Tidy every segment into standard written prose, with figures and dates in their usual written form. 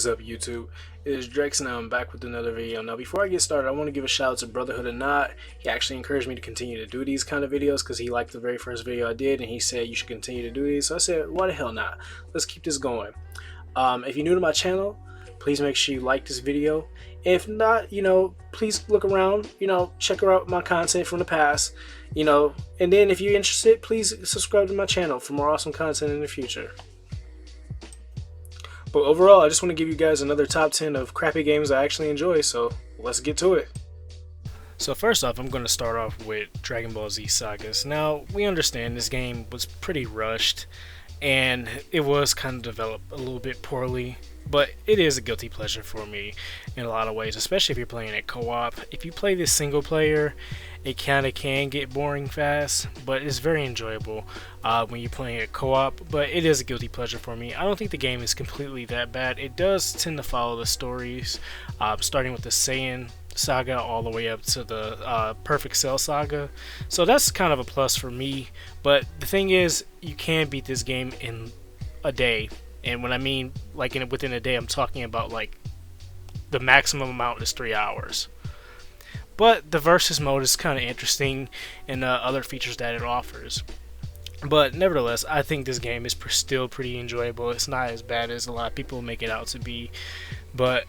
is up, YouTube? It is Drex and I'm back with another video. Now before I get started, I want to give a shout out to Brotherhood or Not. He actually encouraged me to continue to do these kind of videos because he liked the very first video I did and he said you should continue to do these. So I said, why the hell not? Let's keep this going. If you're new to my channel, please make sure you like this video. If not, please look around, check out my content from the past, and then if you're interested, please subscribe to my channel for more awesome content in the future. But overall, I just want to give you guys another top 10 of crappy games I actually enjoy, so let's get to it. So first off, I'm going to start off with Dragon Ball Z Sagas. Now, we understand this game was pretty rushed, and it was kind of developed a little bit poorly, but it is a guilty pleasure for me in a lot of ways, especially if you're playing it co-op. If you play this single player, it kind of can get boring fast, but it's very enjoyable when you're playing it co-op. But it is a guilty pleasure for me. I don't think the game is completely that bad. It does tend to follow the stories, starting with the Saiyan saga all the way up to the Perfect Cell saga, so that's kind of a plus for me. But the thing is, you can beat this game in a day, and when I mean like within a day, I'm talking about like the maximum amount is 3 hours. But the versus mode is kind of interesting and other features that it offers. But nevertheless, I think this game is still pretty enjoyable. It's not as bad as a lot of people make it out to be, but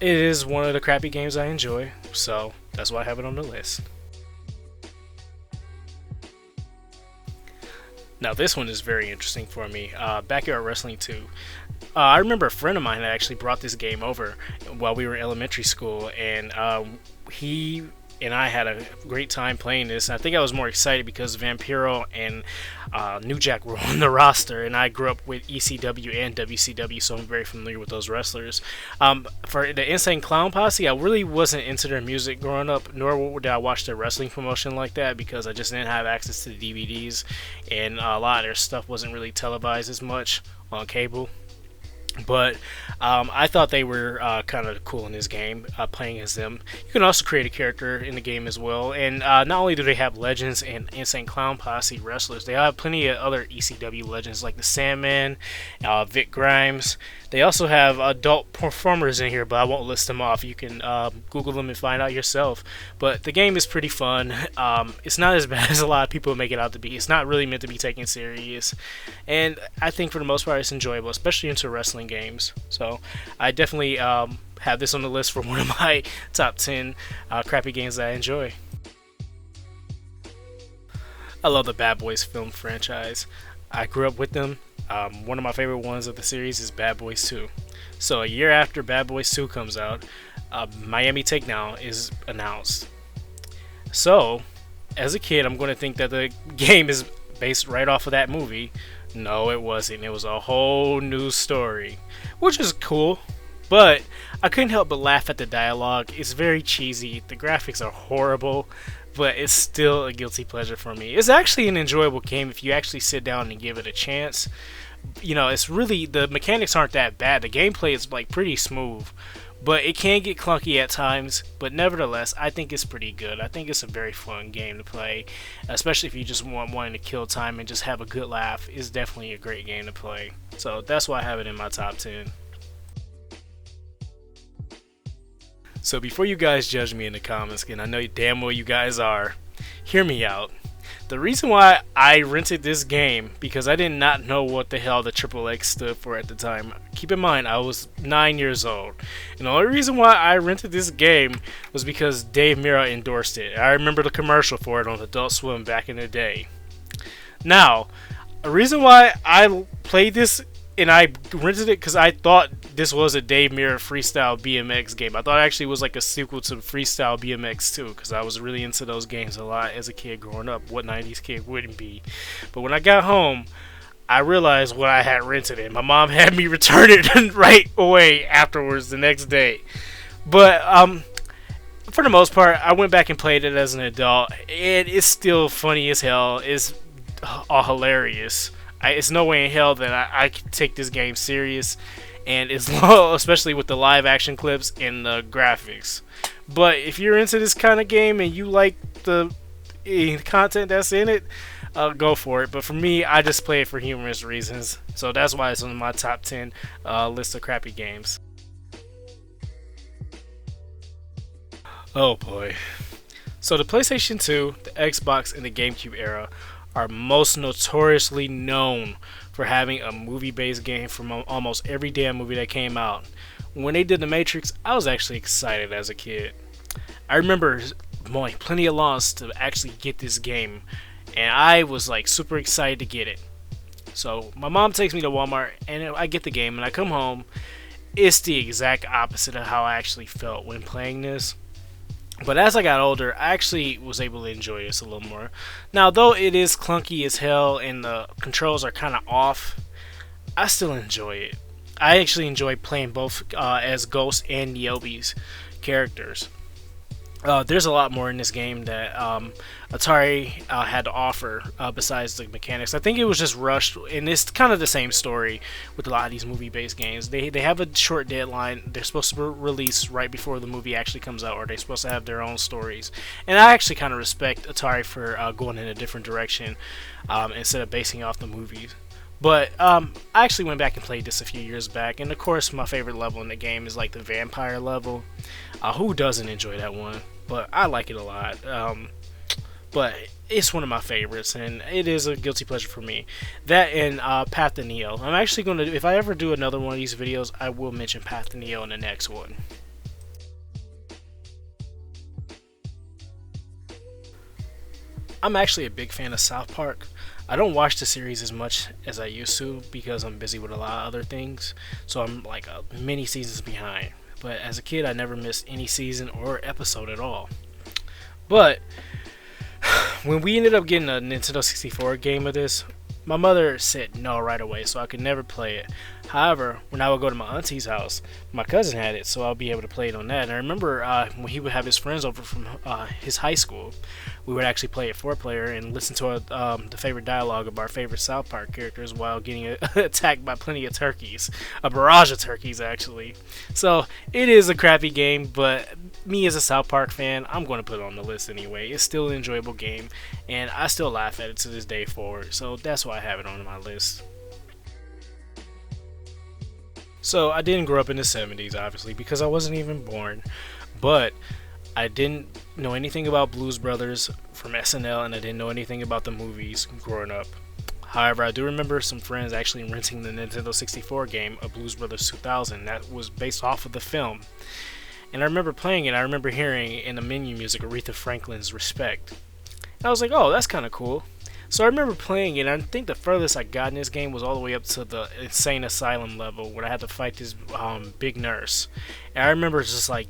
it is one of the crappy games I enjoy, so that's why I have it on the list. Now this one is very interesting for me. Backyard Wrestling 2. I remember a friend of mine that actually brought this game over while we were in elementary school, and he and I had a great time playing this. I think I was more excited because Vampiro and New Jack were on the roster, and I grew up with ECW and WCW, so I'm very familiar with those wrestlers. For the Insane Clown Posse, I really wasn't into their music growing up, nor did I watch their wrestling promotion like that because I just didn't have access to the DVDs, and a lot of their stuff wasn't really televised as much on cable. But I thought they were kind of cool in this game, playing as them. You can also create a character in the game as well, and not only do they have legends and Insane Clown Posse wrestlers, they have plenty of other ECW legends like the Sandman, Vic Grimes. They also have adult performers in here, but I won't list them off. You can Google them and find out yourself. But the game is pretty fun. It's not as bad as a lot of people make it out to be. It's not really meant to be taken serious, and I think for the most part it's enjoyable, especially into wrestling games. So I definitely have this on the list for one of my top 10 crappy games that I enjoy. I love the Bad Boys film franchise. I grew up with them. One of my favorite ones of the series is Bad Boys 2. So a year after Bad Boys 2 comes out, Miami Takedown is announced. So as a kid, I'm going to think that the game is based right off of that movie. No, it wasn't. It was a whole new story, which is cool, but I couldn't help but laugh at the dialogue. It's very cheesy. The graphics are horrible, but it's still a guilty pleasure for me. It's actually an enjoyable game if you actually sit down and give it a chance. It's really, the mechanics aren't that bad. The gameplay is like pretty smooth, but it can get clunky at times. But nevertheless, I think it's pretty good. I think it's a very fun game to play, especially if you just wanting to kill time and just have a good laugh. It's definitely a great game to play. So that's why I have it in my top 10. So before you guys judge me in the comments, and I know damn well you guys are, hear me out. The reason why I rented this game, because I did not know what the hell the Triple X stood for at the time. Keep in mind, I was 9 years old. And the only reason why I rented this game was because Dave Mirra endorsed it. I remember the commercial for it on Adult Swim back in the day. Now, the reason why I played this and I rented it because I thought this was a Dave Mirra Freestyle BMX game. I thought it actually was like a sequel to Freestyle BMX 2 because I was really into those games a lot as a kid growing up. What 90s kid wouldn't be? But when I got home, I realized what I had rented it. My mom had me return it right away afterwards the next day. But for the most part, I went back and played it as an adult. It's still funny as hell. It's hilarious. It's no way in hell that I can take this game serious, and it's low, especially with the live action clips and the graphics. But if you're into this kind of game and you like the content that's in it, go for it. But for me, I just play it for humorous reasons, so that's why it's on my top 10 list of crappy games. Oh boy. So the PlayStation 2, the Xbox, and the GameCube era are most notoriously known for having a movie-based game from almost every damn movie that came out. When they did The Matrix, I was actually excited as a kid. I remember mowing plenty of lawns to actually get this game, and I was like super excited to get it. So my mom takes me to Walmart, and I get the game, and I come home. It's the exact opposite of how I actually felt when playing this. But as I got older, I actually was able to enjoy this a little more. Now, though it is clunky as hell and the controls are kind of off, I still enjoy it. I actually enjoy playing both as Ghost and Niobe's characters. There's a lot more in this game that Atari had to offer besides the mechanics. I think it was just rushed, and it's kind of the same story with a lot of these movie-based games. They have a short deadline. They're supposed to release right before the movie actually comes out, or they're supposed to have their own stories. And I actually kind of respect Atari for going in a different direction instead of basing off the movies. But I actually went back and played this a few years back, and of course my favorite level in the game is like the vampire level. Who doesn't enjoy that one? But I like it a lot. But it's one of my favorites, and it is a guilty pleasure for me. That and Path to Neo. I'm actually going to, if I ever do another one of these videos, I will mention Path to Neo in the next one. I'm actually a big fan of South Park. I don't watch the series as much as I used to because I'm busy with a lot of other things, so I'm like many seasons behind. But as a kid, I never missed any season or episode at all. But when we ended up getting a Nintendo 64 game of this, my mother said no right away, so I could never play it. However, when I would go to my auntie's house, my cousin had it, so I'll be able to play it on that. And I remember when he would have his friends over from his high school, we would actually play it 4-player and listen to the favorite dialogue of our favorite South Park characters while getting attacked by plenty of turkeys. A barrage of turkeys, actually. So, it is a crappy game, but me as a South Park fan, I'm going to put it on the list anyway. It's still an enjoyable game, and I still laugh at it to this day forward. So, that's why I have it on my list. So I didn't grow up in the 70s, obviously, because I wasn't even born. But I didn't know anything about Blues Brothers from SNL, and I didn't know anything about the movies growing up. However, I do remember some friends actually renting the Nintendo 64 game, A Blues Brothers 2000, that was based off of the film. And I remember playing it, I remember hearing in the menu music Aretha Franklin's Respect. And I was like, oh, that's kind of cool. So I remember playing it, and I think the furthest I got in this game was all the way up to the insane asylum level where I had to fight this big nurse. And I remember just like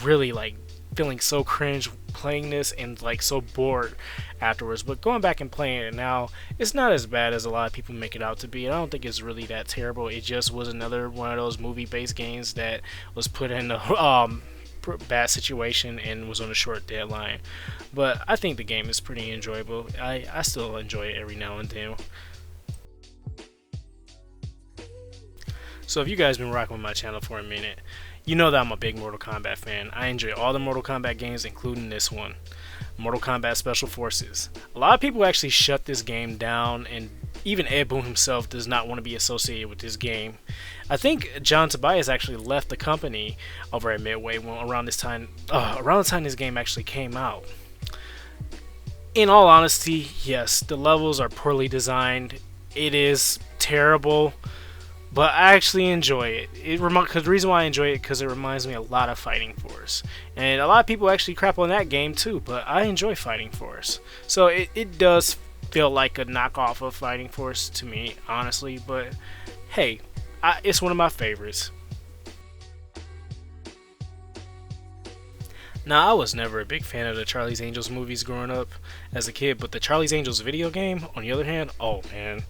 really like feeling so cringe playing this and like so bored afterwards. But going back and playing it now, it's not as bad as a lot of people make it out to be. I don't think it's really that terrible. It just was another one of those movie-based games that was put in a bad situation and was on a short deadline. But I think the game is pretty enjoyable. I still enjoy it every now and then. So if you guys been rocking with my channel for a minute, you know that I'm a big Mortal Kombat fan. I enjoy all the Mortal Kombat games, including this one, Mortal Kombat Special Forces. A lot of people actually shut this game down, and even Ed Boon himself does not want to be associated with this game. I think John Tobias actually left the company over at Midway around this time, around the time this game actually came out. In all honesty, yes, the levels are poorly designed. It is terrible, but I actually enjoy it. The reason why I enjoy it because it reminds me a lot of Fighting Force, and a lot of people actually crap on that game too. But I enjoy Fighting Force, so it does feel like a knockoff of Fighting Force to me, honestly. But hey, it's one of my favorites. Now, I was never a big fan of the Charlie's Angels movies growing up as a kid, but the Charlie's Angels video game, on the other hand, oh man.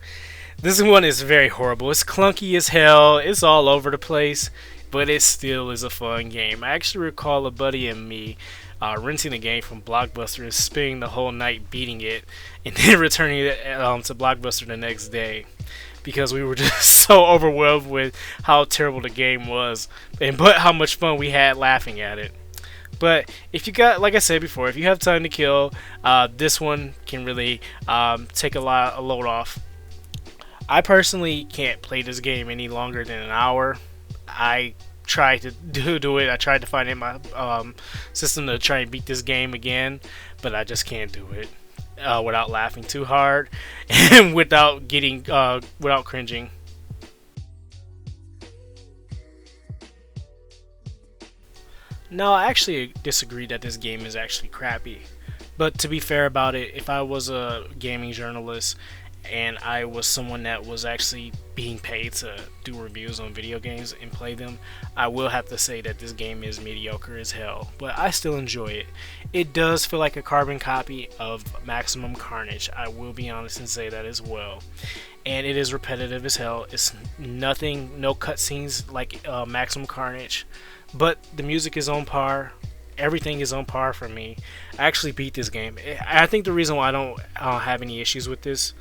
This one is very horrible. It's clunky as hell, it's all over the place, but it still is a fun game. I actually recall a buddy and me renting the game from Blockbuster and spending the whole night beating it, and then returning it to Blockbuster the next day. Because we were just so overwhelmed with how terrible the game was, but how much fun we had laughing at it. But if you got, like I said before, if you have time to kill, this one can really take a load off. I personally can't play this game any longer than an hour. I tried to do it. I tried to find in my system to try and beat this game again, but I just can't do it without laughing too hard and without getting without cringing. No, I actually disagree that this game is actually crappy. But to be fair about it, if I was a gaming journalist and I was someone that was actually being paid to do reviews on video games and play them, I will have to say that this game is mediocre as hell. But I still enjoy it. It does feel like a carbon copy of Maximum Carnage. I will be honest and say that as well. And it is repetitive as hell. It's nothing, no cutscenes like Maximum Carnage. But the music is on par. Everything is on par for me. I actually beat this game. I think the reason why I don't have any issues with this,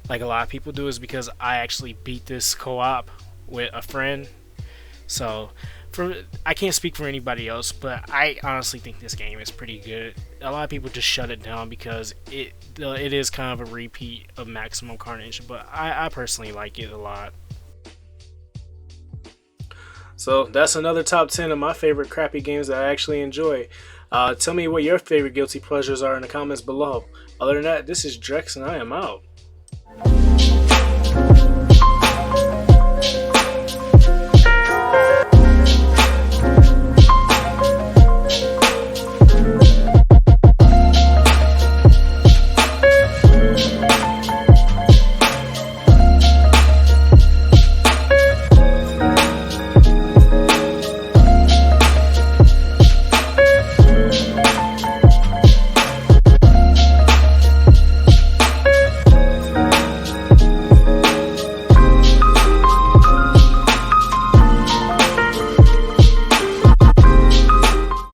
like a lot of people do, is because I actually beat this co-op with a friend. So, I can't speak for anybody else, but I honestly think this game is pretty good. A lot of people just shut it down because it is kind of a repeat of Maximum Carnage, but I personally like it a lot. So that's another top 10 of my favorite crappy games that I actually enjoy. Tell me what your favorite guilty pleasures are in the comments below. Other than that, this is Drex and I am out.